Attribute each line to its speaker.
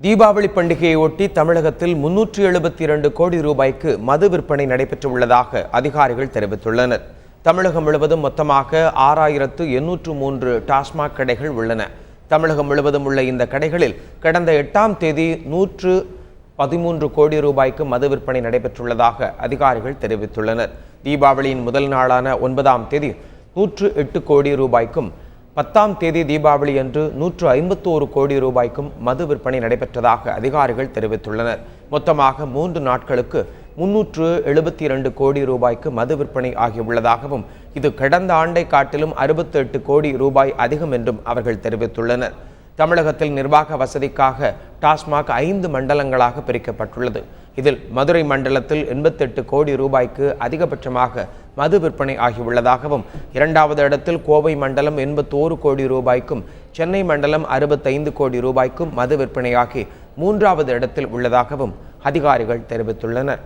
Speaker 1: தீபாவளி பண்டிகையை ஒட்டி தமிழகத்தில் 372 கோடி ரூபாய்க்கு மது விற்பனை நடைபெற்றுள்ளதாக அதிகாரிகள் தெரிவித்துள்ளனர். தமிழகம் முழுவதும் மொத்தமாக 6803 டாஸ்மாக் கடைகள் உள்ளன. தமிழகம் முழுவதும் உள்ள இந்த கடைகளில் கடந்த 8ஆம் தேதி 113 கோடி ரூபாய்க்கு மது விற்பனை நடைபெற்றுள்ளதாக அதிகாரிகள் தெரிவித்துள்ளனர். தீபாவளியின் முதல் நாளான 9ஆம் தேதி 108 கோடி ரூபாய்க்கும் 10ஆம் தேதி தீபாவளி அன்று 151 கோடி ரூபாய்க்கும் மது விற்பனை நடைபெற்றதாக அதிகாரிகள் தெரிவித்துள்ளனர். மொத்தமாக 3 நாட்களுக்கு 372 கோடி ரூபாய்க்கு மது விற்பனை ஆகியுள்ளதாகவும் இது கடந்த ஆண்டை காட்டிலும் 68 கோடி ரூபாய் அதிகம் என்றும் அவர்கள் தெரிவித்துள்ளனர். தமிழகத்தில் நிர்வாக வசதிக்காக டாஸ்மாக் 5 மண்டலங்களாக பிரிக்கப்பட்டுள்ளது. இதில் மதுரை மண்டலத்தில் 88 கோடி ரூபாய்க்கு அதிகபட்சமாக மது விற்பனை ஆகியுள்ளதாகவும், 2வது இடத்தில் கோவை மண்டலம் 81 கோடி ரூபாய்க்கும், சென்னை மண்டலம் 65 கோடி ரூபாய்க்கும் மது விற்பனையாகி 3வது இடத்தில் உள்ளதாகவும் அதிகாரிகள் தெரிவித்துள்ளனர்.